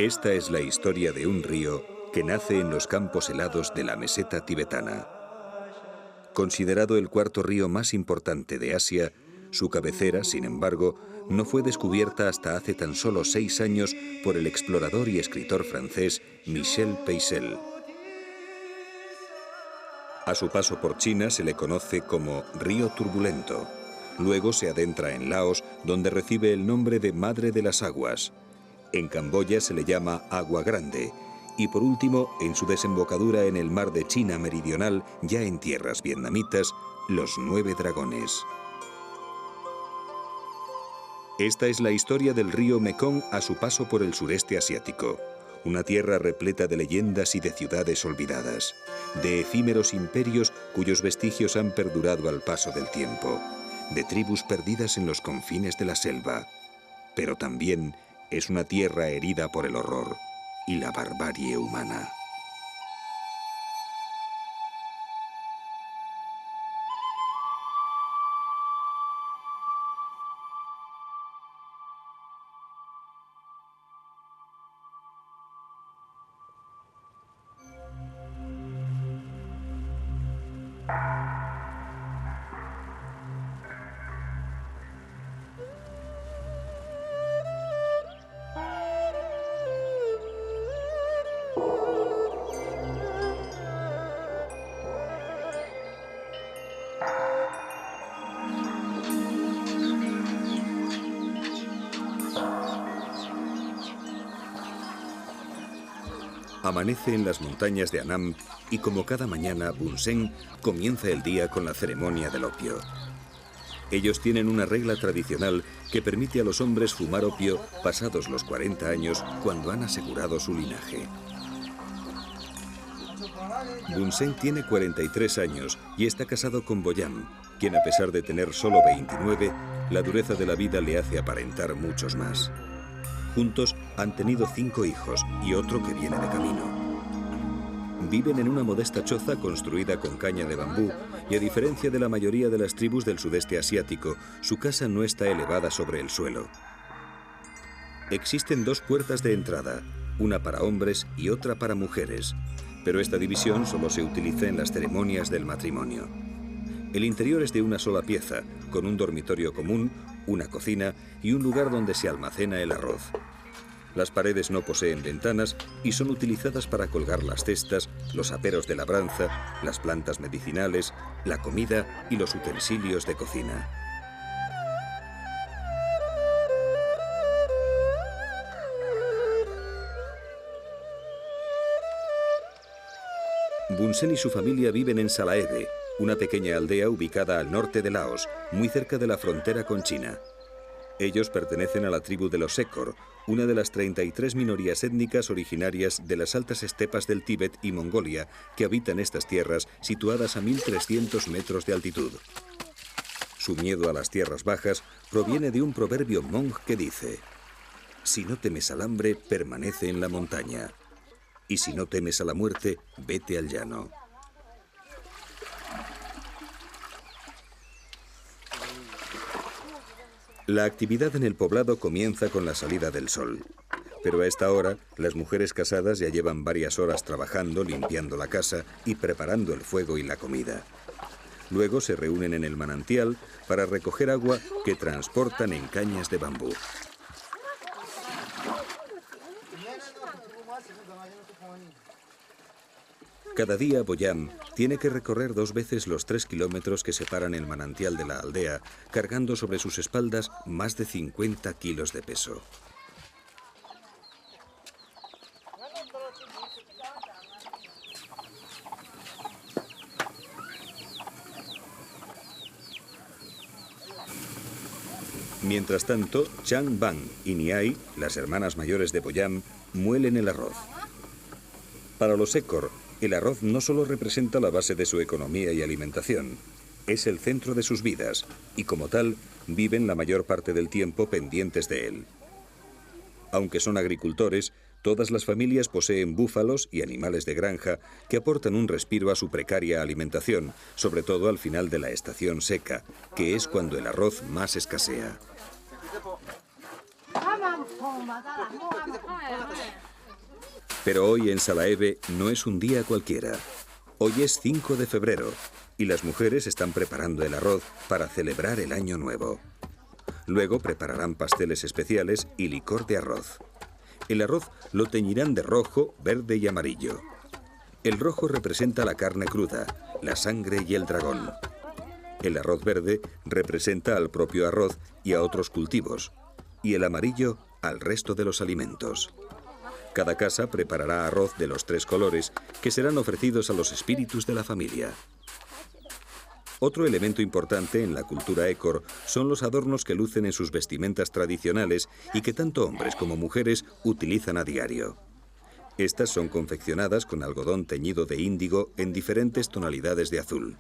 Esta es la historia de un río que nace en los campos helados de la meseta tibetana. Considerado el cuarto río más importante de Asia, su cabecera, sin embargo, no fue descubierta hasta hace tan solo 6 años por el explorador y escritor francés Michel Peissel. A su paso por China se le conoce como Río Turbulento. Luego se adentra en Laos, donde recibe el nombre de Madre de las Aguas. En Camboya se le llama Agua Grande. Y por último, en su desembocadura en el mar de China Meridional, ya en tierras vietnamitas, los 9 dragones. Esta es la historia del río Mekong a su paso por el sureste asiático. Una tierra repleta de leyendas y de ciudades olvidadas, de efímeros imperios cuyos vestigios han perdurado al paso del tiempo, de tribus perdidas en los confines de la selva. Pero también es una tierra herida por el horror y la barbarie humana. Amanece en las montañas de Annam y como cada mañana, Bun Sen comienza el día con la ceremonia del opio. Ellos tienen una regla tradicional que permite a los hombres fumar opio pasados los 40 años cuando han asegurado su linaje. Bun Sen tiene 43 años y está casado con Boyam, quien a pesar de tener solo 29, la dureza de la vida le hace aparentar muchos más. Juntos han tenido 5 hijos y otro que viene de camino. Viven en una modesta choza construida con caña de bambú y a diferencia de la mayoría de las tribus del sudeste asiático, su casa no está elevada sobre el suelo. Existen 2 puertas de entrada, una para hombres y otra para mujeres, pero esta división solo se utiliza en las ceremonias del matrimonio. El interior es de una sola pieza, con un dormitorio común, una cocina y un lugar donde se almacena el arroz. Las paredes no poseen ventanas y son utilizadas para colgar las cestas, los aperos de labranza, las plantas medicinales, la comida y los utensilios de cocina. Bun Sen y su familia viven en Salaebe, una pequeña aldea ubicada al norte de Laos, muy cerca de la frontera con China. Ellos pertenecen a la tribu de los Sekor, una de las 33 minorías étnicas originarias de las altas estepas del Tíbet y Mongolia que habitan estas tierras situadas a 1300 metros de altitud. Su miedo a las tierras bajas proviene de un proverbio hmong que dice: si no temes al hambre, permanece en la montaña. Y si no temes a la muerte, vete al llano. La actividad en el poblado comienza con la salida del sol. Pero a esta hora, las mujeres casadas ya llevan varias horas trabajando, limpiando la casa y preparando el fuego y la comida. Luego se reúnen en el manantial para recoger agua que transportan en cañas de bambú. Cada día Boyam tiene que recorrer 2 veces los 3 kilómetros que separan el manantial de la aldea, cargando sobre sus espaldas más de 50 kilos de peso. Mientras tanto, Chang Bang y Niai, las hermanas mayores de Boyam, muelen el arroz. Para los Sekor, el arroz no solo representa la base de su economía y alimentación, es el centro de sus vidas y como tal viven la mayor parte del tiempo pendientes de él. Aunque son agricultores, todas las familias poseen búfalos y animales de granja que aportan un respiro a su precaria alimentación, sobre todo al final de la estación seca, que es cuando el arroz más escasea. Pero hoy en Salaeve no es un día cualquiera. Hoy es 5 de febrero y las mujeres están preparando el arroz para celebrar el Año Nuevo. Luego prepararán pasteles especiales y licor de arroz. El arroz lo teñirán de rojo, verde y amarillo. El rojo representa la carne cruda, la sangre y el dragón. El arroz verde representa al propio arroz y a otros cultivos, y el amarillo al resto de los alimentos. Cada casa preparará arroz de los 3 colores que serán ofrecidos a los espíritus de la familia. Otro elemento importante en la cultura écor son los adornos que lucen en sus vestimentas tradicionales y que tanto hombres como mujeres utilizan a diario. Estas son confeccionadas con algodón teñido de índigo en diferentes tonalidades de azul.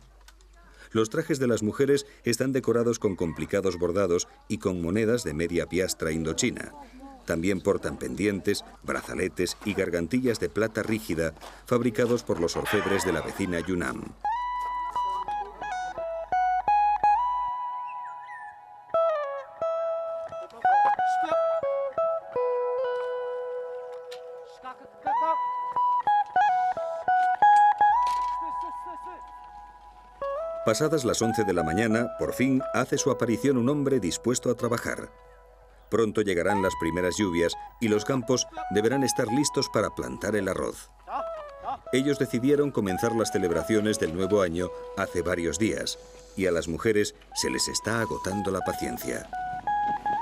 Los trajes de las mujeres están decorados con complicados bordados y con monedas de media piastra indochina. También portan pendientes, brazaletes y gargantillas de plata rígida fabricados por los orfebres de la vecina Yunnan. Pasadas las 11 de la mañana, por fin hace su aparición un hombre dispuesto a trabajar. Pronto llegarán las primeras lluvias y los campos deberán estar listos para plantar el arroz. Ellos decidieron comenzar las celebraciones del nuevo año hace varios días y a las mujeres se les está agotando la paciencia.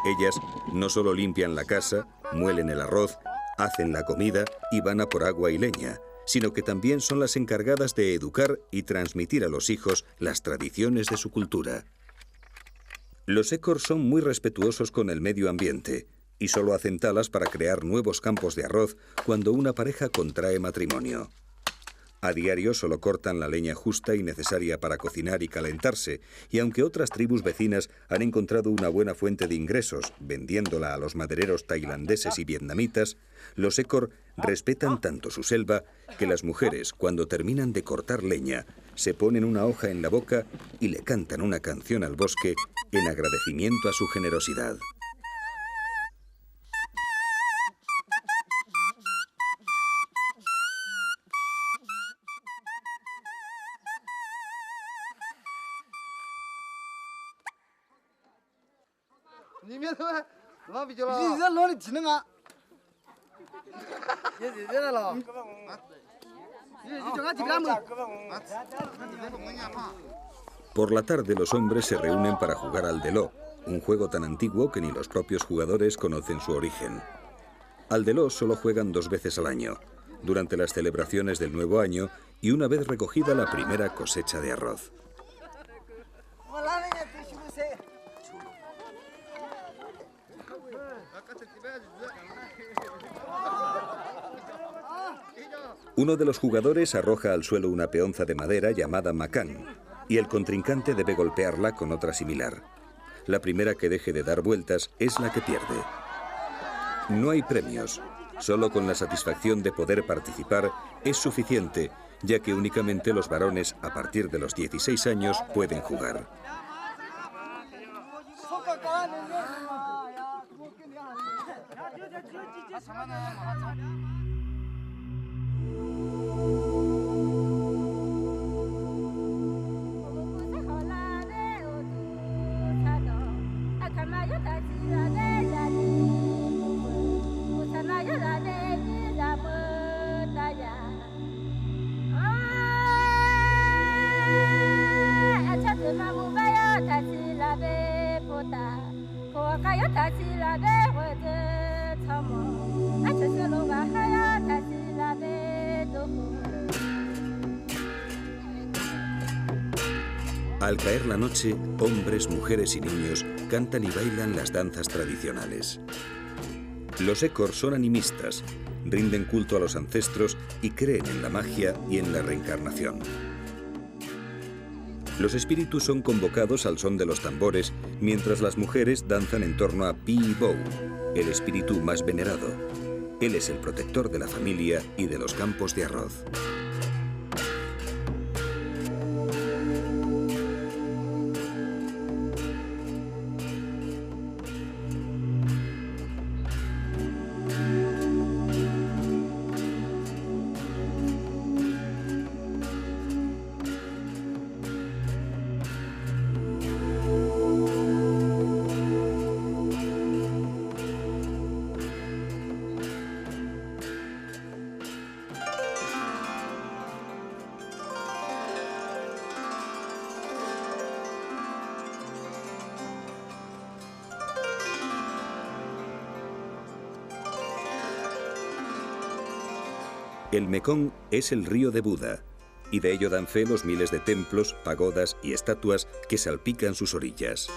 Ellas no solo limpian la casa, muelen el arroz, hacen la comida y van a por agua y leña, sino que también son las encargadas de educar y transmitir a los hijos las tradiciones de su cultura. Los écor son muy respetuosos con el medio ambiente y solo hacen talas para crear nuevos campos de arroz cuando una pareja contrae matrimonio. A diario solo cortan la leña justa y necesaria para cocinar y calentarse, y aunque otras tribus vecinas han encontrado una buena fuente de ingresos vendiéndola a los madereros tailandeses y vietnamitas, los écor respetan tanto su selva que las mujeres, cuando terminan de cortar leña, se ponen una hoja en la boca y le cantan una canción al bosque en agradecimiento a su generosidad. Por la tarde los hombres se reúnen para jugar al deló, un juego tan antiguo que ni los propios jugadores conocen su origen. Al deló solo juegan 2 veces al año, durante las celebraciones del nuevo año y una vez recogida la primera cosecha de arroz. Uno de los jugadores arroja al suelo una peonza de madera llamada macán, y el contrincante debe golpearla con otra similar. La primera que deje de dar vueltas es la que pierde. No hay premios, solo con la satisfacción de poder participar es suficiente, ya que únicamente los varones a partir de los 16 años pueden jugar. Al caer la noche, hombres, mujeres y niños cantan y bailan las danzas tradicionales. Los écor son animistas, rinden culto a los ancestros y creen en la magia y en la reencarnación. Los espíritus son convocados al son de los tambores, mientras las mujeres danzan en torno a Pi Bou, el espíritu más venerado. Él es el protector de la familia y de los campos de arroz. El Mekong es el río de Buda, y de ello dan fe los miles de templos, pagodas y estatuas que salpican sus orillas.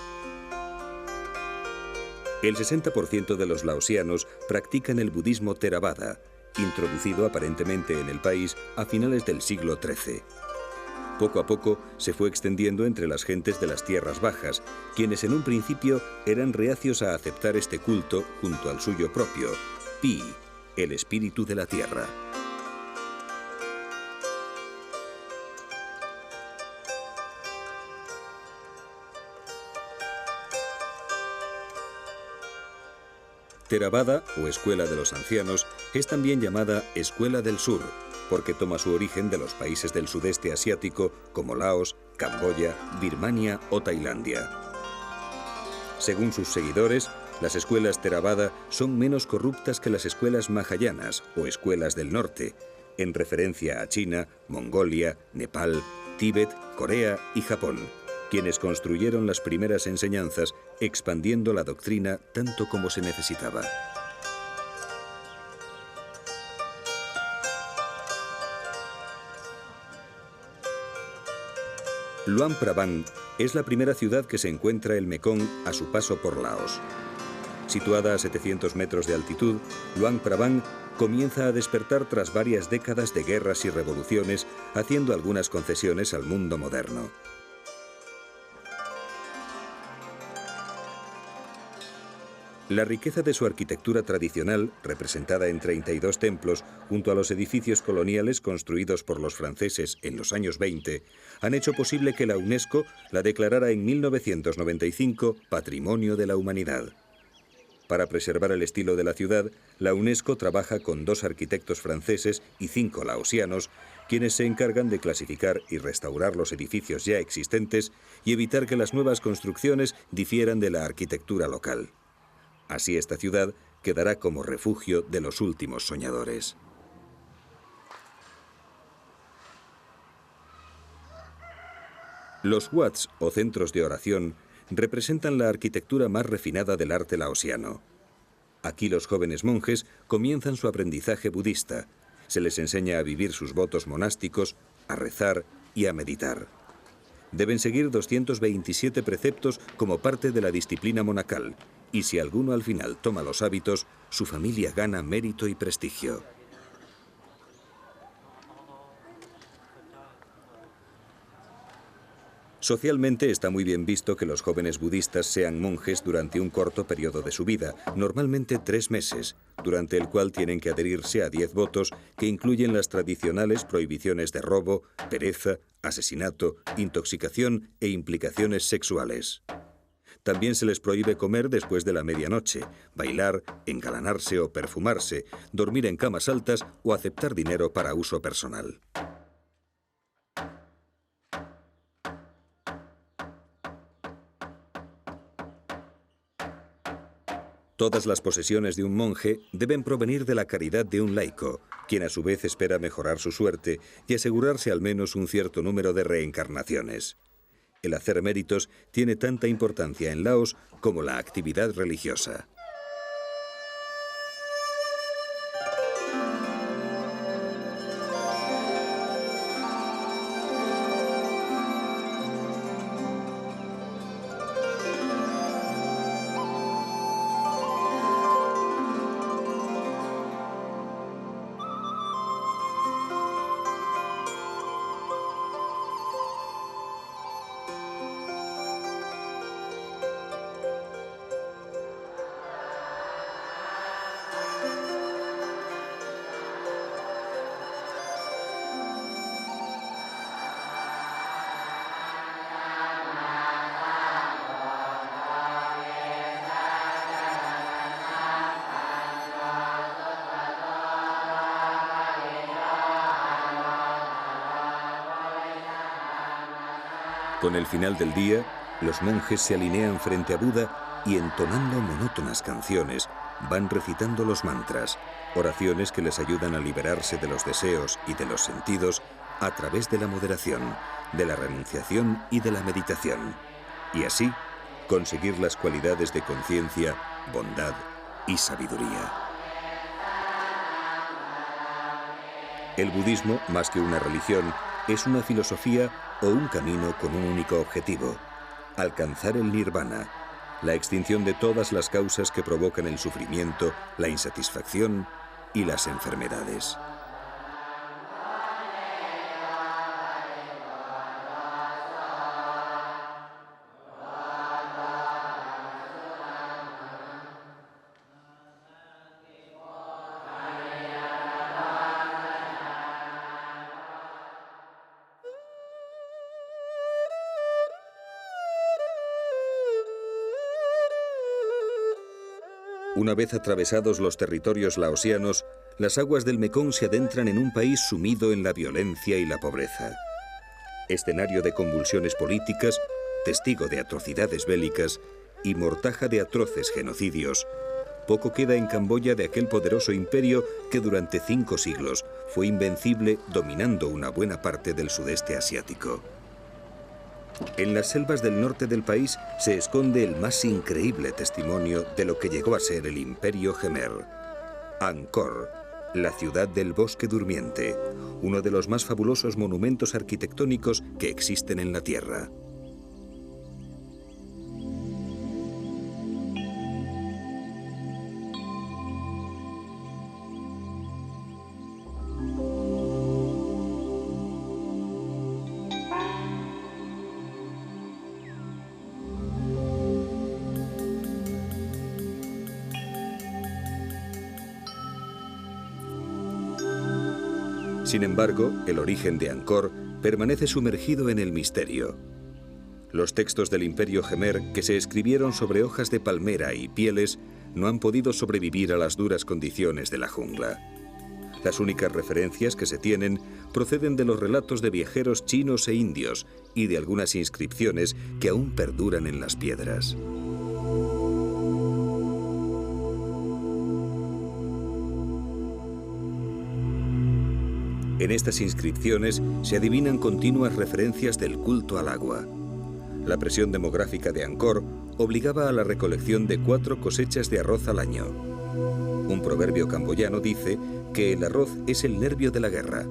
El 60% de los laosianos practican el budismo Theravada, introducido aparentemente en el país a finales del siglo XIII. Poco a poco se fue extendiendo entre las gentes de las tierras bajas, quienes en un principio eran reacios a aceptar este culto junto al suyo propio, Pi, el espíritu de la tierra. Theravada, o Escuela de los Ancianos, es también llamada Escuela del Sur, porque toma su origen de los países del sudeste asiático como Laos, Camboya, Birmania o Tailandia. Según sus seguidores, las escuelas Theravada son menos corruptas que las escuelas mahayanas o escuelas del norte, en referencia a China, Mongolia, Nepal, Tíbet, Corea y Japón, quienes construyeron las primeras enseñanzas expandiendo la doctrina tanto como se necesitaba. Luang Prabang es la primera ciudad que se encuentra el Mekong a su paso por Laos. Situada a 700 metros de altitud, Luang Prabang comienza a despertar tras varias décadas de guerras y revoluciones, haciendo algunas concesiones al mundo moderno. La riqueza de su arquitectura tradicional, representada en 32 templos, junto a los edificios coloniales construidos por los franceses en los años 20, han hecho posible que la UNESCO la declarara en 1995 Patrimonio de la Humanidad. Para preservar el estilo de la ciudad, la UNESCO trabaja con 2 arquitectos franceses y 5 laosianos, quienes se encargan de clasificar y restaurar los edificios ya existentes y evitar que las nuevas construcciones difieran de la arquitectura local. Así esta ciudad quedará como refugio de los últimos soñadores. Los wats, o centros de oración, representan la arquitectura más refinada del arte laosiano. Aquí los jóvenes monjes comienzan su aprendizaje budista. Se les enseña a vivir sus votos monásticos, a rezar y a meditar. Deben seguir 227 preceptos como parte de la disciplina monacal, y si alguno al final toma los hábitos, su familia gana mérito y prestigio. Socialmente está muy bien visto que los jóvenes budistas sean monjes durante un corto periodo de su vida, normalmente 3 meses, durante el cual tienen que adherirse a 10 votos que incluyen las tradicionales prohibiciones de robo, pereza, asesinato, intoxicación e implicaciones sexuales. También se les prohíbe comer después de la medianoche, bailar, engalanarse o perfumarse, dormir en camas altas o aceptar dinero para uso personal. Todas las posesiones de un monje deben provenir de la caridad de un laico, quien a su vez espera mejorar su suerte y asegurarse al menos un cierto número de reencarnaciones. El hacer méritos tiene tanta importancia en Laos como la actividad religiosa. Con el final del día, los monjes se alinean frente a Buda y entonando monótonas canciones, van recitando los mantras, oraciones que les ayudan a liberarse de los deseos y de los sentidos a través de la moderación, de la renunciación y de la meditación, y así conseguir las cualidades de conciencia, bondad y sabiduría. El budismo, más que una religión, es una filosofía o un camino con un único objetivo: alcanzar el nirvana, la extinción de todas las causas que provocan el sufrimiento, la insatisfacción y las enfermedades. Una vez atravesados los territorios laosianos, las aguas del Mekong se adentran en un país sumido en la violencia y la pobreza. Escenario de convulsiones políticas, testigo de atrocidades bélicas y mortaja de atroces genocidios, poco queda en Camboya de aquel poderoso imperio que durante 5 siglos fue invencible, dominando una buena parte del sudeste asiático. En las selvas del norte del país se esconde el más increíble testimonio de lo que llegó a ser el Imperio Jemer. Angkor, la ciudad del bosque durmiente, uno de los más fabulosos monumentos arquitectónicos que existen en la Tierra. Sin embargo, el origen de Angkor permanece sumergido en el misterio. Los textos del Imperio Jemer, que se escribieron sobre hojas de palmera y pieles, no han podido sobrevivir a las duras condiciones de la jungla. Las únicas referencias que se tienen proceden de los relatos de viajeros chinos e indios y de algunas inscripciones que aún perduran en las piedras. En estas inscripciones se adivinan continuas referencias del culto al agua. La presión demográfica de Angkor obligaba a la recolección de 4 cosechas de arroz al año. Un proverbio camboyano dice que el arroz es el nervio de la guerra.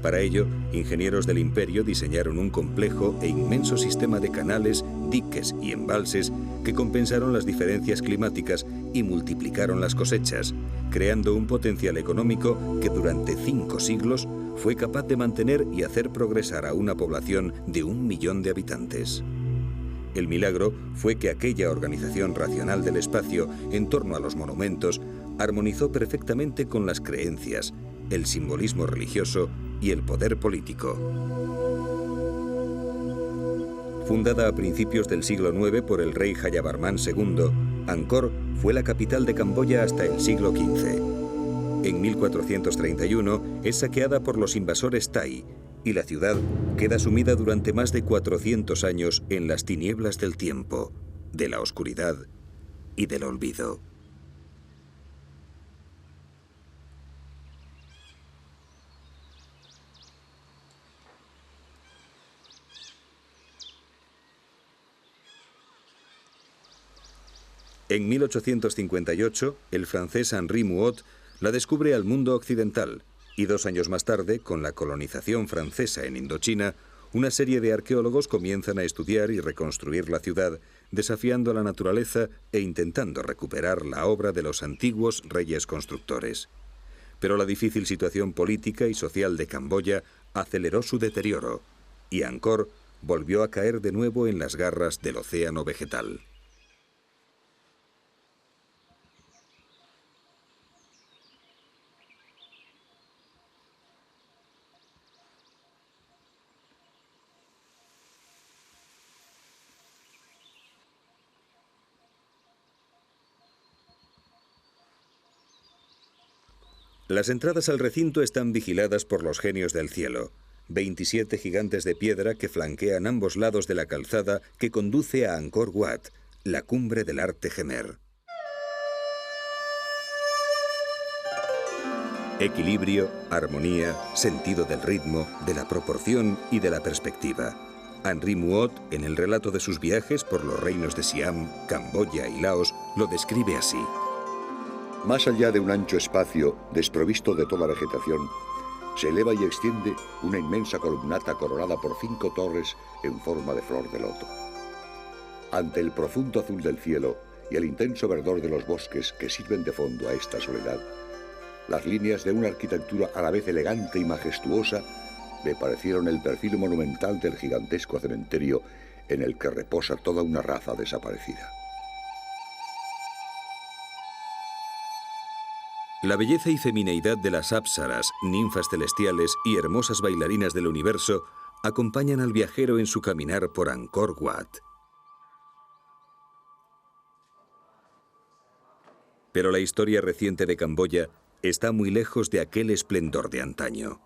Para ello, ingenieros del imperio diseñaron un complejo e inmenso sistema de canales, diques y embalses que compensaron las diferencias climáticas y multiplicaron las cosechas, creando un potencial económico que durante 5 siglos fue capaz de mantener y hacer progresar a una población de 1 millón de habitantes. El milagro fue que aquella organización racional del espacio en torno a los monumentos armonizó perfectamente con las creencias, el simbolismo religioso y el poder político. Fundada a principios del siglo IX por el rey Jayavarman II, Angkor fue la capital de Camboya hasta el siglo XV. En 1431 es saqueada por los invasores Thai y la ciudad queda sumida durante más de 400 años en las tinieblas del tiempo, de la oscuridad y del olvido. En 1858, el francés Henri Mouhot la descubre al mundo occidental y 2 años más tarde, con la colonización francesa en Indochina, una serie de arqueólogos comienzan a estudiar y reconstruir la ciudad, desafiando a la naturaleza e intentando recuperar la obra de los antiguos reyes constructores. Pero la difícil situación política y social de Camboya aceleró su deterioro y Angkor volvió a caer de nuevo en las garras del océano vegetal. Las entradas al recinto están vigiladas por los genios del cielo, 27 gigantes de piedra que flanquean ambos lados de la calzada que conduce a Angkor Wat, la cumbre del arte Jemer. Equilibrio, armonía, sentido del ritmo, de la proporción y de la perspectiva. Henri Mouhot, en el relato de sus viajes por los reinos de Siam, Camboya y Laos, lo describe así. Más allá de un ancho espacio, desprovisto de toda vegetación, se eleva y extiende una inmensa columnata coronada por 5 torres en forma de flor de loto. Ante el profundo azul del cielo y el intenso verdor de los bosques que sirven de fondo a esta soledad, las líneas de una arquitectura a la vez elegante y majestuosa me parecieron el perfil monumental del gigantesco cementerio en el que reposa toda una raza desaparecida. La belleza y femineidad de las ápsaras, ninfas celestiales y hermosas bailarinas del universo acompañan al viajero en su caminar por Angkor Wat. Pero la historia reciente de Camboya está muy lejos de aquel esplendor de antaño.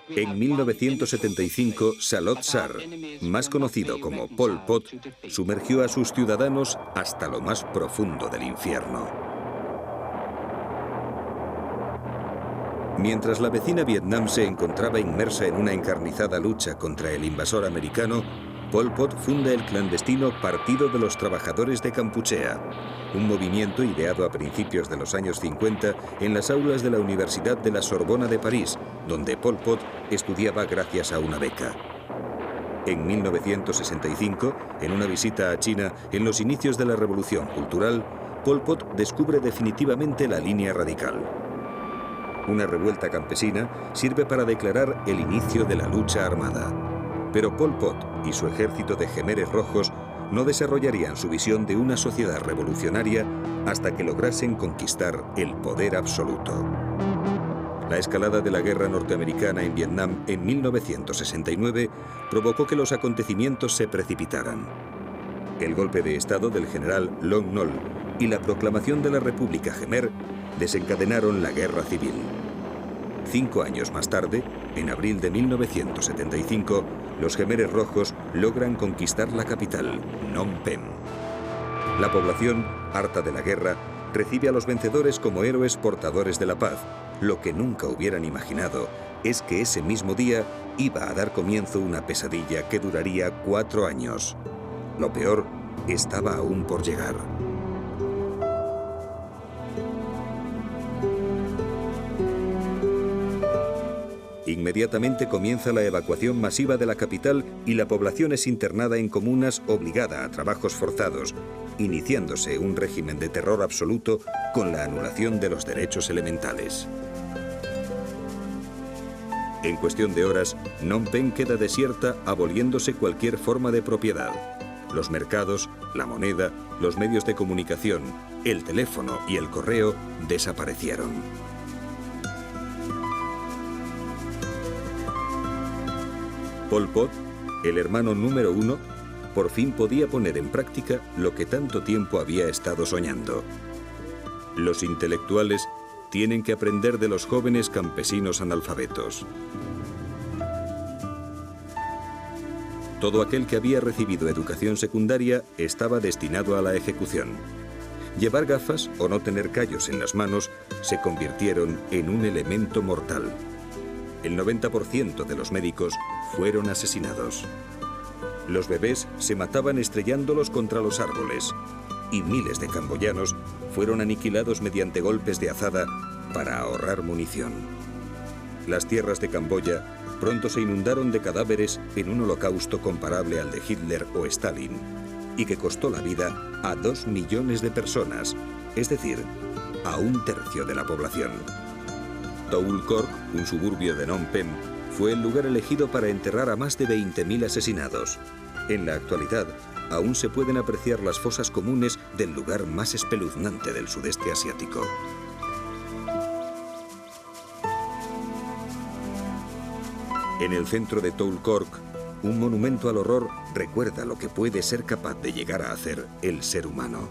En 1975, Salot Sar, más conocido como Pol Pot, sumergió a sus ciudadanos hasta lo más profundo del infierno. Mientras la vecina Vietnam se encontraba inmersa en una encarnizada lucha contra el invasor americano, Pol Pot funda el clandestino Partido de los Trabajadores de Kampuchea, un movimiento ideado a principios de los años 50 en las aulas de la Universidad de la Sorbona de París, donde Pol Pot estudiaba gracias a una beca. En 1965, en una visita a China en los inicios de la Revolución Cultural, Pol Pot descubre definitivamente la línea radical. Una revuelta campesina sirve para declarar el inicio de la lucha armada. Pero Pol Pot y su ejército de jemeres rojos no desarrollarían su visión de una sociedad revolucionaria hasta que lograsen conquistar el poder absoluto. La escalada de la guerra norteamericana en Vietnam en 1969 provocó que los acontecimientos se precipitaran. El golpe de estado del general Lon Nol y la proclamación de la República Jemer desencadenaron la guerra civil. 5 años más tarde, en abril de 1975, los jemeres rojos logran conquistar la capital, Phnom Penh. La población, harta de la guerra, recibe a los vencedores como héroes portadores de la paz. Lo que nunca hubieran imaginado es que ese mismo día iba a dar comienzo una pesadilla que duraría 4 años. Lo peor estaba aún por llegar. Inmediatamente comienza la evacuación masiva de la capital y la población es internada en comunas obligada a trabajos forzados, iniciándose un régimen de terror absoluto con la anulación de los derechos elementales. En cuestión de horas, Phnom Penh queda desierta, aboliéndose cualquier forma de propiedad. Los mercados, la moneda, los medios de comunicación, el teléfono y el correo desaparecieron. Pol Pot, el hermano número 1, por fin podía poner en práctica lo que tanto tiempo había estado soñando. Los intelectuales tienen que aprender de los jóvenes campesinos analfabetos. Todo aquel que había recibido educación secundaria estaba destinado a la ejecución. Llevar gafas o no tener callos en las manos se convirtieron en un elemento mortal. El 90% de los médicos fueron asesinados. Los bebés se mataban estrellándolos contra los árboles y miles de camboyanos fueron aniquilados mediante golpes de azada para ahorrar munición. Las tierras de Camboya pronto se inundaron de cadáveres en un holocausto comparable al de Hitler o Stalin y que costó la vida a 2 millones de personas, es decir, a 1/3 de la población. Toul Kork, un suburbio de Phnom Penh, fue el lugar elegido para enterrar a más de 20.000 asesinados. En la actualidad, aún se pueden apreciar las fosas comunes del lugar más espeluznante del sudeste asiático. En el centro de Toul Kork, un monumento al horror recuerda lo que puede ser capaz de llegar a hacer el ser humano.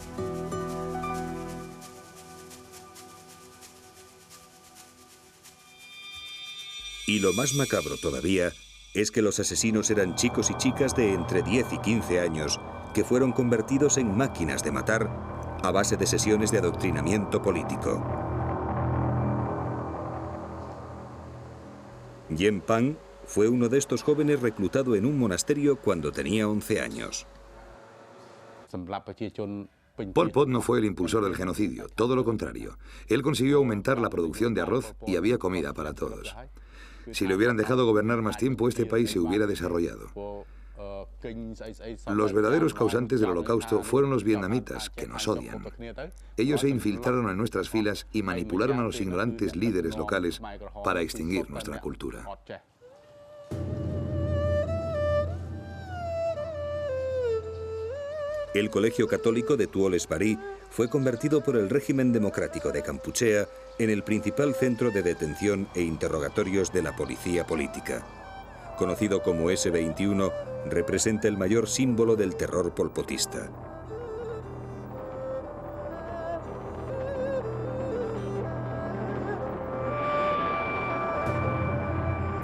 Y lo más macabro todavía es que los asesinos eran chicos y chicas de entre 10 y 15 años que fueron convertidos en máquinas de matar a base de sesiones de adoctrinamiento político. Yen Pang fue uno de estos jóvenes reclutado en un monasterio cuando tenía 11 años. Pol Pot no fue el impulsor del genocidio, todo lo contrario. Él consiguió aumentar la producción de arroz y había comida para todos. Si le hubieran dejado gobernar más tiempo, este país se hubiera desarrollado. Los verdaderos causantes del holocausto fueron los vietnamitas, que nos odian. Ellos se infiltraron en nuestras filas y manipularon a los ignorantes líderes locales para extinguir nuestra cultura. El colegio católico de Tuoles Barí fue convertido por el régimen democrático de Kampuchea en el principal centro de detención e interrogatorios de la policía política. Conocido como S-21, representa el mayor símbolo del terror polpotista.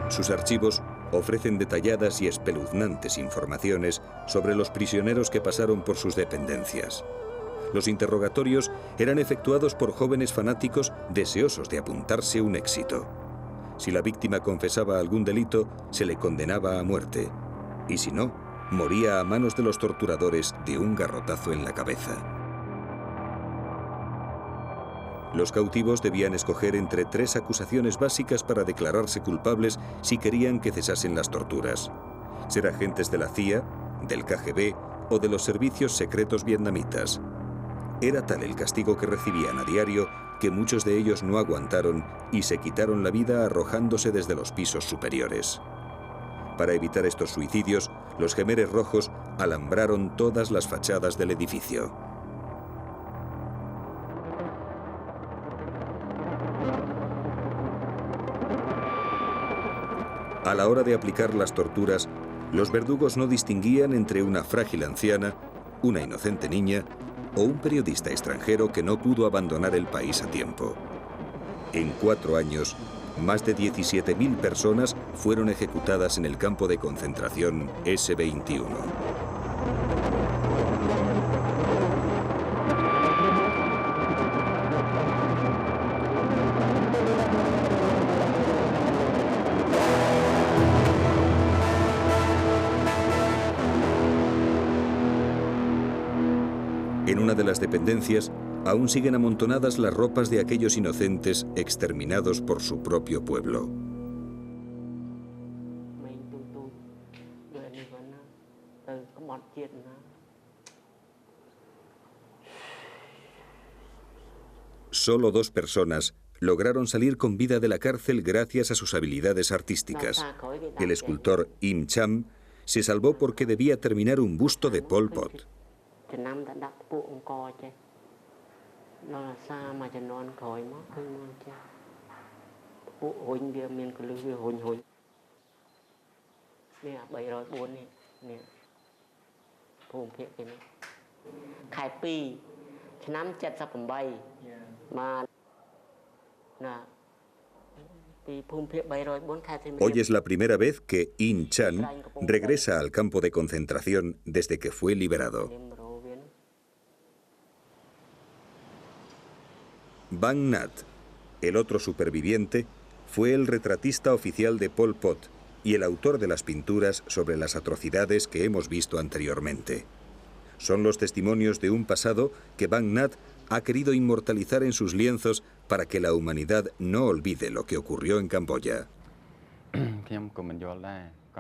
Sus archivos ofrecen detalladas y espeluznantes informaciones sobre los prisioneros que pasaron por sus dependencias. Los interrogatorios eran efectuados por jóvenes fanáticos deseosos de apuntarse un éxito. Si la víctima confesaba algún delito, se le condenaba a muerte. Y si no, moría a manos de los torturadores de un garrotazo en la cabeza. Los cautivos debían escoger entre 3 acusaciones básicas para declararse culpables si querían que cesasen las torturas: ser agentes de la CIA, del KGB o de los servicios secretos vietnamitas. Era tal el castigo que recibían a diario que muchos de ellos no aguantaron y se quitaron la vida arrojándose desde los pisos superiores. Para evitar estos suicidios, los Jemeres Rojos alambraron todas las fachadas del edificio. A la hora de aplicar las torturas, los verdugos no distinguían entre una frágil anciana, una inocente niña o un periodista extranjero que no pudo abandonar el país a tiempo. En 4 años, más de 17.000 personas fueron ejecutadas en el campo de concentración S-21. En una de las dependencias, aún siguen amontonadas las ropas de aquellos inocentes exterminados por su propio pueblo. Solo 2 personas lograron salir con vida de la cárcel gracias a sus habilidades artísticas. El escultor Im Cham se salvó porque debía terminar un busto de Pol Pot. Hoy es la primera vez que In Chan regresa al campo de concentración desde que fue liberado. Bang Nhat, el otro superviviente, fue el retratista oficial de Pol Pot y el autor de las pinturas sobre las atrocidades que hemos visto anteriormente. Son los testimonios de un pasado que Bang Nhat ha querido inmortalizar en sus lienzos para que la humanidad no olvide lo que ocurrió en Camboya.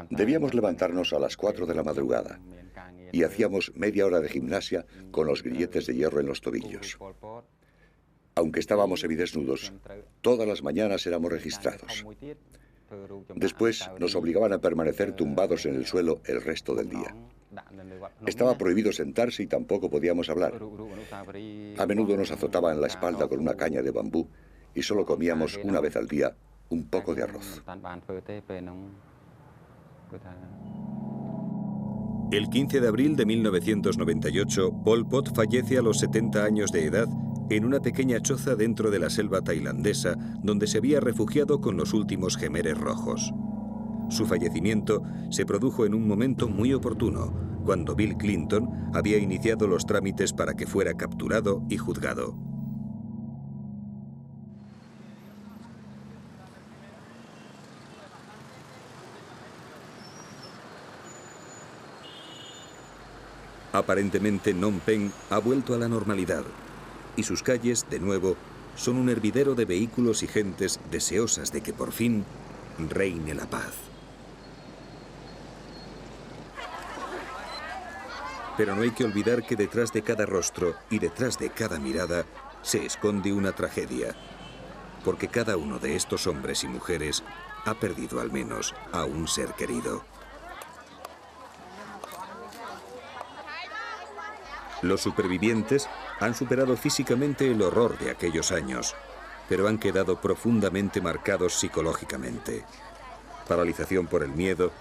Debíamos levantarnos a las 4 de la madrugada y hacíamos media hora de gimnasia con los grilletes de hierro en los tobillos. Aunque estábamos semidesnudos, todas las mañanas éramos registrados. Después nos obligaban a permanecer tumbados en el suelo el resto del día. Estaba prohibido sentarse y tampoco podíamos hablar. A menudo nos azotaban la espalda con una caña de bambú y solo comíamos una vez al día un poco de arroz. El 15 de abril de 1998, Pol Pot fallece a los 70 años de edad en una pequeña choza dentro de la selva tailandesa, donde se había refugiado con los últimos Jemeres Rojos. Su fallecimiento se produjo en un momento muy oportuno, cuando Bill Clinton había iniciado los trámites para que fuera capturado y juzgado. Aparentemente Phnom Penh ha vuelto a la normalidad y sus calles, de nuevo, son un hervidero de vehículos y gentes deseosas de que por fin reine la paz. Pero no hay que olvidar que detrás de cada rostro y detrás de cada mirada se esconde una tragedia, porque cada uno de estos hombres y mujeres ha perdido al menos a un ser querido. Los supervivientes han superado físicamente el horror de aquellos años, pero han quedado profundamente marcados psicológicamente. Paralización por el miedo,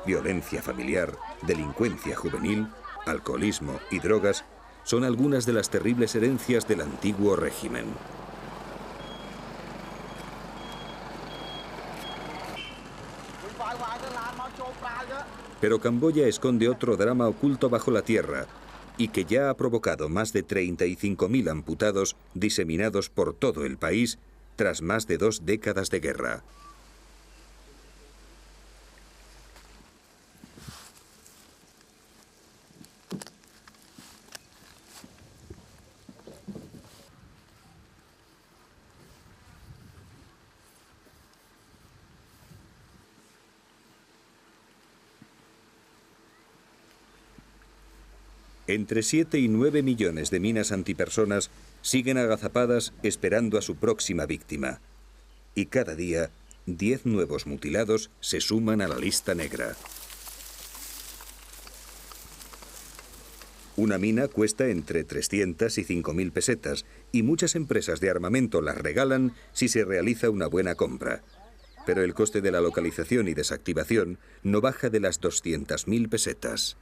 violencia familiar, delincuencia juvenil, alcoholismo y drogas son algunas de las terribles herencias del antiguo régimen. Pero Camboya esconde otro drama oculto bajo la tierra y que ya ha provocado más de 35.000 amputados diseminados por todo el país tras más de 2 décadas de guerra. Entre 7 y 9 millones de minas antipersonas siguen agazapadas esperando a su próxima víctima. Y cada día, 10 nuevos mutilados se suman a la lista negra. Una mina cuesta entre 300 y 5.000 pesetas y muchas empresas de armamento las regalan si se realiza una buena compra. Pero el coste de la localización y desactivación no baja de las 200.000 pesetas.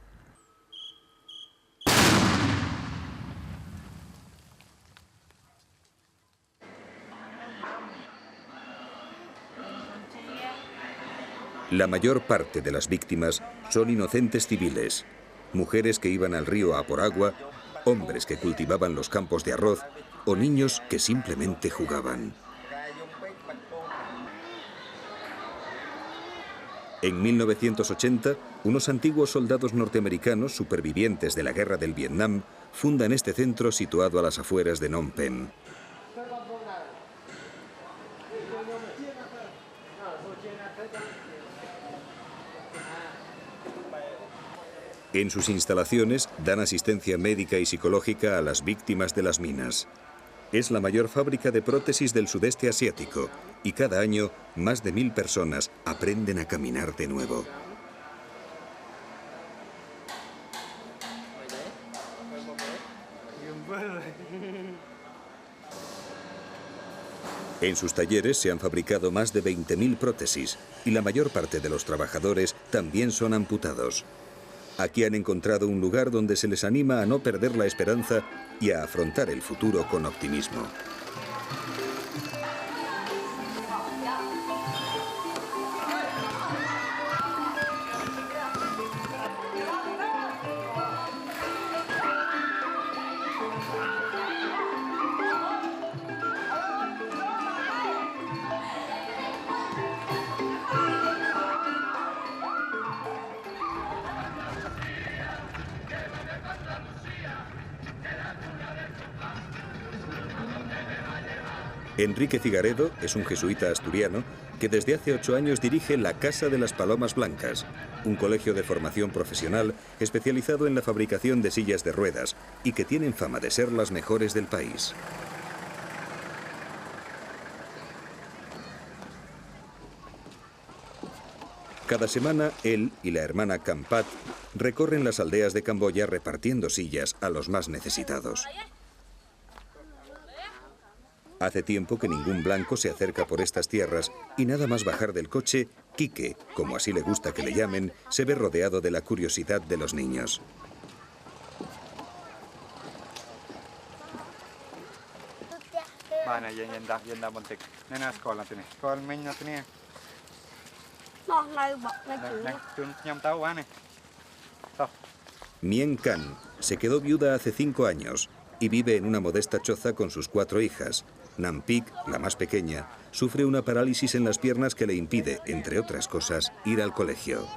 La mayor parte de las víctimas son inocentes civiles, mujeres que iban al río a por agua, hombres que cultivaban los campos de arroz o niños que simplemente jugaban. En 1980, unos antiguos soldados norteamericanos supervivientes de la guerra del Vietnam fundan este centro situado a las afueras de Phnom Penh. En sus instalaciones dan asistencia médica y psicológica a las víctimas de las minas. Es la mayor fábrica de prótesis del sudeste asiático y cada año más de 1.000 personas aprenden a caminar de nuevo. En sus talleres se han fabricado más de 20.000 prótesis y la mayor parte de los trabajadores también son amputados. Aquí han encontrado un lugar donde se les anima a no perder la esperanza y a afrontar el futuro con optimismo. Enrique Figaredo es un jesuita asturiano que desde hace 8 años dirige la Casa de las Palomas Blancas, un colegio de formación profesional especializado en la fabricación de sillas de ruedas y que tienen fama de ser las mejores del país. Cada semana, él y la hermana Kampat recorren las aldeas de Camboya repartiendo sillas a los más necesitados. Hace tiempo que ningún blanco se acerca por estas tierras y nada más bajar del coche, Quique, como así le gusta que le llamen, se ve rodeado de la curiosidad de los niños. Mien Can se quedó viuda hace 5 años y vive en una modesta choza con sus 4 hijas. Nampik, la más pequeña, sufre una parálisis en las piernas que le impide, entre otras cosas, ir al colegio.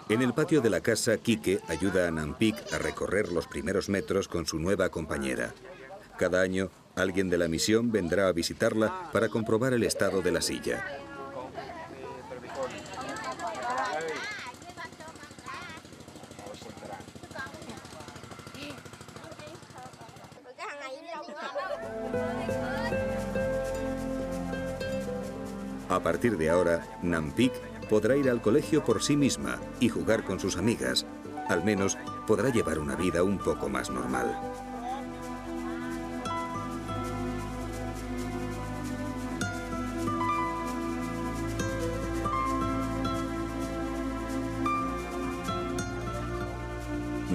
En el patio de la casa, Quique ayuda a Nampik a recorrer los primeros metros con su nueva compañera. Cada año, alguien de la misión vendrá a visitarla para comprobar el estado de la silla. A partir de ahora, Nampik podrá ir al colegio por sí misma y jugar con sus amigas. Al menos podrá llevar una vida un poco más normal.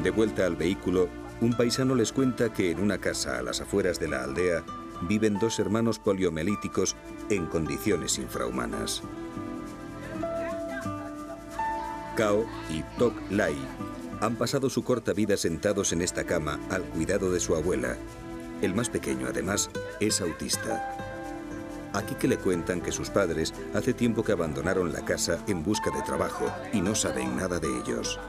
De vuelta al vehículo, un paisano les cuenta que en una casa a las afueras de la aldea viven dos hermanos poliomelíticos en condiciones infrahumanas. Cao y Tok Lai han pasado su corta vida sentados en esta cama al cuidado de su abuela. El más pequeño, además, es autista. Aquí que le cuentan que sus padres hace tiempo que abandonaron la casa en busca de trabajo y no saben nada de ellos.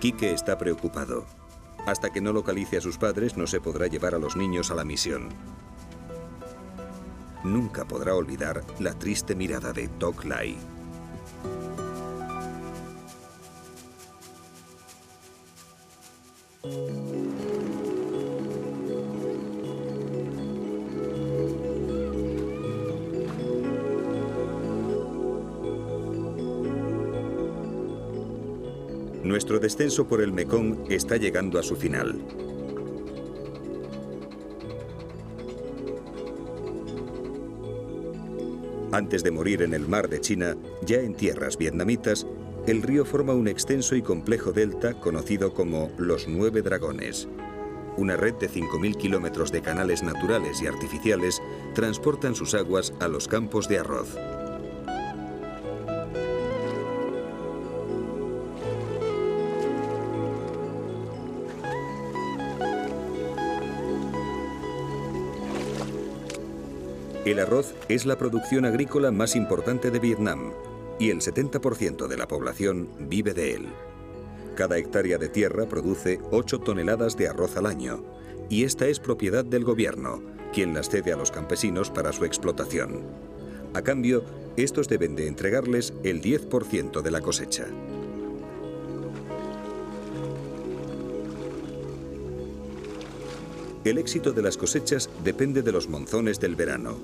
Quique está preocupado. Hasta que no localice a sus padres, no se podrá llevar a los niños a la misión. Nunca podrá olvidar la triste mirada de Tok Lai. Nuestro descenso por el Mekong está llegando a su final. Antes de morir en el mar de China, ya en tierras vietnamitas, el río forma un extenso y complejo delta conocido como los 9 Dragones. Una red de 5.000 kilómetros de canales naturales y artificiales transportan sus aguas a los campos de arroz. El arroz es la producción agrícola más importante de Vietnam y el 70% de la población vive de él. Cada hectárea de tierra produce 8 toneladas de arroz al año y esta es propiedad del gobierno, quien las cede a los campesinos para su explotación. A cambio, estos deben de entregarles el 10% de la cosecha. El éxito de las cosechas depende de los monzones del verano.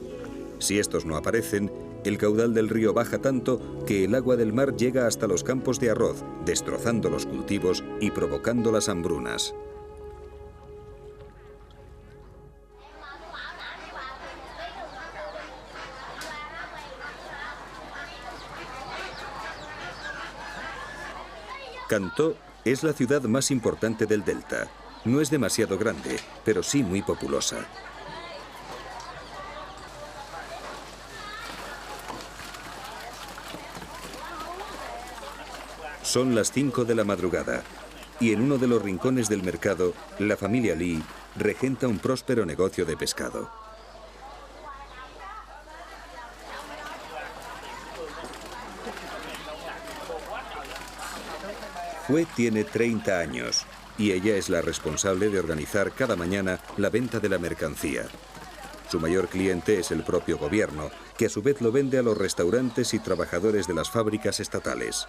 Si estos no aparecen, el caudal del río baja tanto que el agua del mar llega hasta los campos de arroz, destrozando los cultivos y provocando las hambrunas. Can Tho es la ciudad más importante del delta. No es demasiado grande, pero sí muy populosa. Son las 5 de la madrugada y en uno de los rincones del mercado, la familia Lee regenta un próspero negocio de pescado. Hue tiene 30 años y ella es la responsable de organizar cada mañana la venta de la mercancía. Su mayor cliente es el propio gobierno, que a su vez lo vende a los restaurantes y trabajadores de las fábricas estatales.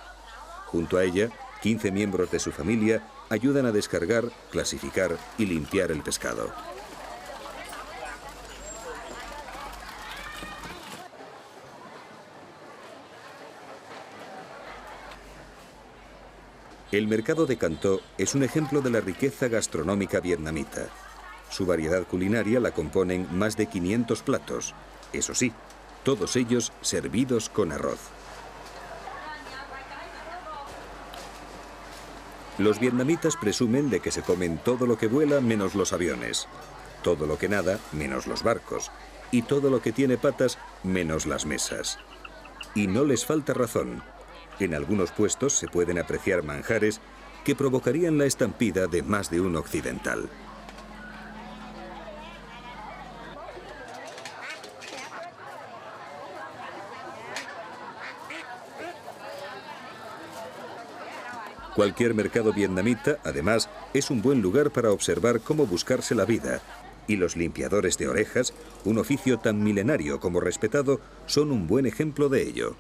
Junto a ella, 15 miembros de su familia ayudan a descargar, clasificar y limpiar el pescado. El mercado de Cantó es un ejemplo de la riqueza gastronómica vietnamita. Su variedad culinaria la componen más de 500 platos. Eso sí, todos ellos servidos con arroz. Los vietnamitas presumen de que se comen todo lo que vuela menos los aviones, todo lo que nada menos los barcos y todo lo que tiene patas menos las mesas. Y no les falta razón. En algunos puestos se pueden apreciar manjares que provocarían la estampida de más de un occidental. Cualquier mercado vietnamita, además, es un buen lugar para observar cómo buscarse la vida. Y los limpiadores de orejas, un oficio tan milenario como respetado, son un buen ejemplo de ello.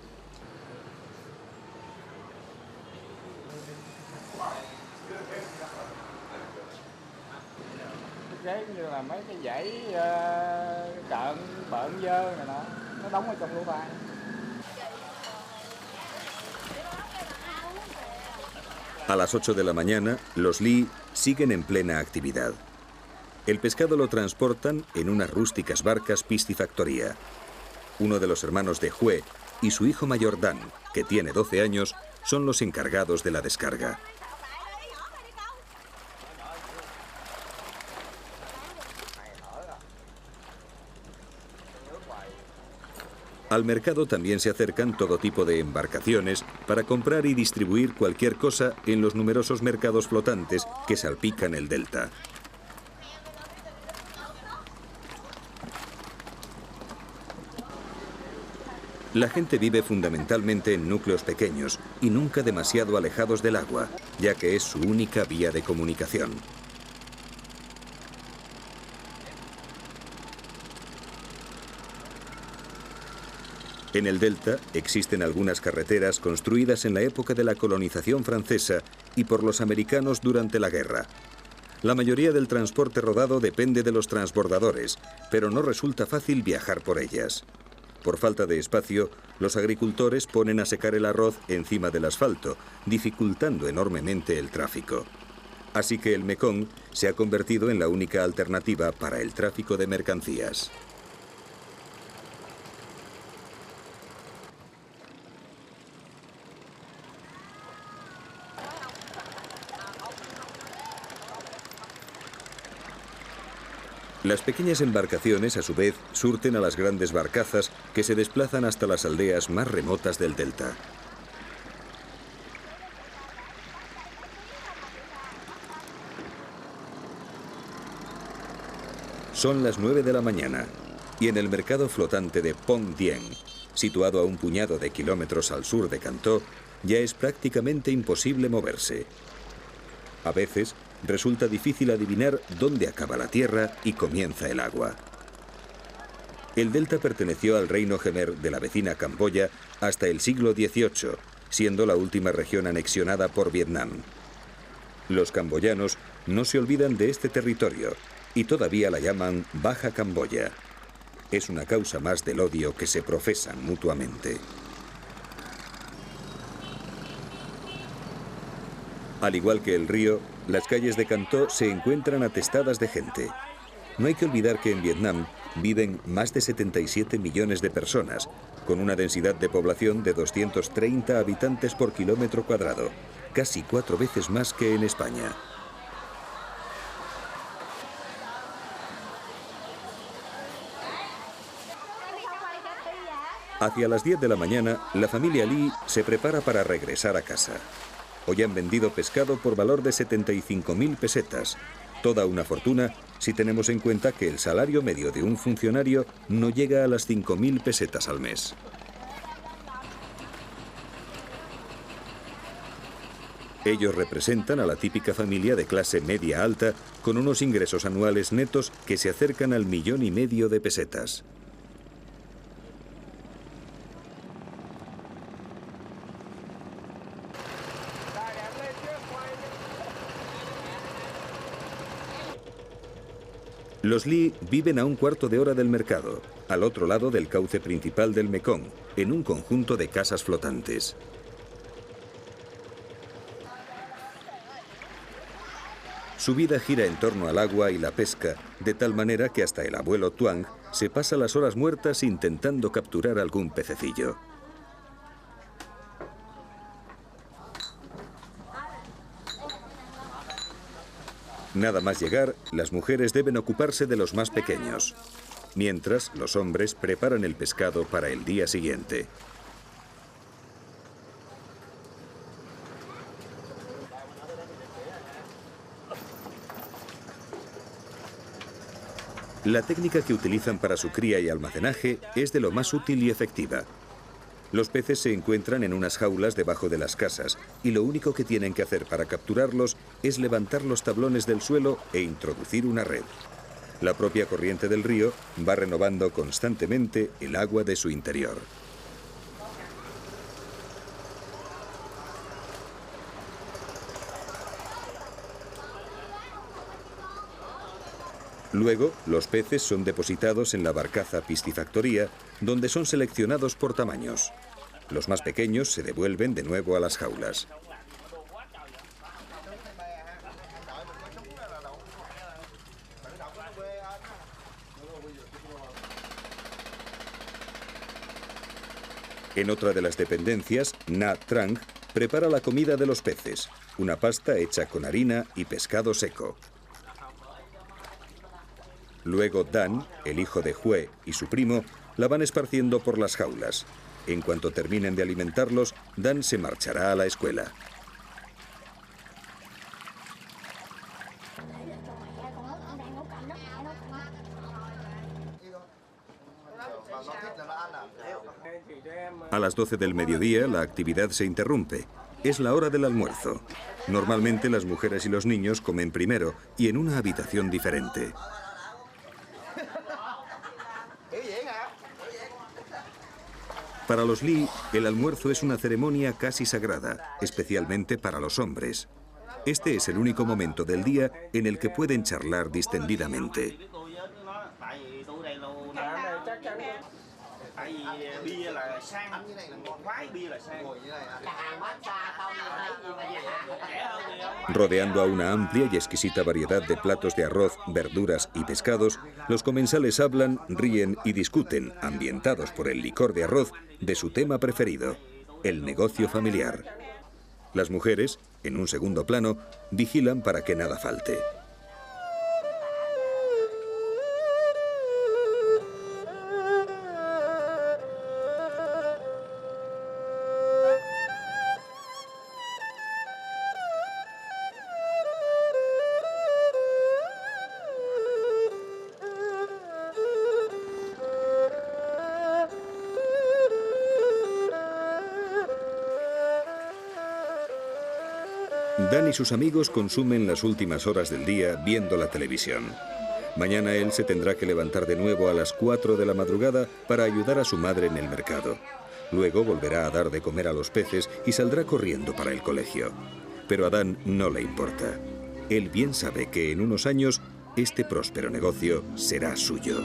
A las 8 de la mañana, los Ly siguen en plena actividad. El pescado lo transportan en unas rústicas barcas piscifactoría. Uno de los hermanos de Hue y su hijo mayor Dan, que tiene 12 años, son los encargados de la descarga. Al mercado también se acercan todo tipo de embarcaciones para comprar y distribuir cualquier cosa en los numerosos mercados flotantes que salpican el delta. La gente vive fundamentalmente en núcleos pequeños y nunca demasiado alejados del agua, ya que es su única vía de comunicación. En el delta existen algunas carreteras construidas en la época de la colonización francesa y por los americanos durante la guerra. La mayoría del transporte rodado depende de los transbordadores, pero no resulta fácil viajar por ellas. Por falta de espacio, los agricultores ponen a secar el arroz encima del asfalto, dificultando enormemente el tráfico. Así que el Mekong se ha convertido en la única alternativa para el tráfico de mercancías. Las pequeñas embarcaciones, a su vez, surten a las grandes barcazas que se desplazan hasta las aldeas más remotas del delta. Son las 9 de la mañana y en el mercado flotante de Pong Dien, situado a un puñado de kilómetros al sur de Cantó, ya es prácticamente imposible moverse. A veces, resulta difícil adivinar dónde acaba la tierra y comienza el agua. El delta perteneció al reino Khmer de la vecina Camboya hasta el siglo XVIII, siendo la última región anexionada por Vietnam. Los camboyanos no se olvidan de este territorio y todavía la llaman Baja Camboya. Es una causa más del odio que se profesan mutuamente. Al igual que el río, las calles de Cantó se encuentran atestadas de gente. No hay que olvidar que en Vietnam viven más de 77 millones de personas, con una densidad de población de 230 habitantes por kilómetro cuadrado, casi 4 veces más que en España. Hacia las 10 de la mañana, la familia Ly se prepara para regresar a casa. Hoy han vendido pescado por valor de 75.000 pesetas, toda una fortuna si tenemos en cuenta que el salario medio de un funcionario no llega a las 5.000 pesetas al mes. Ellos representan a la típica familia de clase media-alta con unos ingresos anuales netos que se acercan al 1,5 millones de pesetas. Los Lee viven a 1/4 de hora del mercado, al otro lado del cauce principal del Mekong, en un conjunto de casas flotantes. Su vida gira en torno al agua y la pesca, de tal manera que hasta el abuelo Tuang se pasa las horas muertas intentando capturar algún pececillo. Nada más llegar, las mujeres deben ocuparse de los más pequeños, mientras los hombres preparan el pescado para el día siguiente. La técnica que utilizan para su cría y almacenaje es de lo más útil y efectiva. Los peces se encuentran en unas jaulas debajo de las casas y lo único que tienen que hacer para capturarlos es levantar los tablones del suelo e introducir una red. La propia corriente del río va renovando constantemente el agua de su interior. Luego, los peces son depositados en la barcaza piscifactoría, donde son seleccionados por tamaños. Los más pequeños se devuelven de nuevo a las jaulas. En otra de las dependencias, Na Trang prepara la comida de los peces, una pasta hecha con harina y pescado seco. Luego Dan, el hijo de Hue y su primo, la van esparciendo por las jaulas. En cuanto terminen de alimentarlos, Dan se marchará a la escuela. A las 12 del mediodía, la actividad se interrumpe. Es la hora del almuerzo. Normalmente las mujeres y los niños comen primero y en una habitación diferente. Para los Lee, el almuerzo es una ceremonia casi sagrada, especialmente para los hombres. Este es el único momento del día en el que pueden charlar distendidamente. Rodeando a una amplia y exquisita variedad de platos de arroz, verduras y pescados, los comensales hablan, ríen y discuten, ambientados por el licor de arroz, de su tema preferido, el negocio familiar. Las mujeres, en un segundo plano, vigilan para que nada falte. Dan y sus amigos consumen las últimas horas del día viendo la televisión. Mañana él se tendrá que levantar de nuevo a las 4 de la madrugada para ayudar a su madre en el mercado. Luego volverá a dar de comer a los peces y saldrá corriendo para el colegio. Pero a Dan no le importa. Él bien sabe que en unos años este próspero negocio será suyo.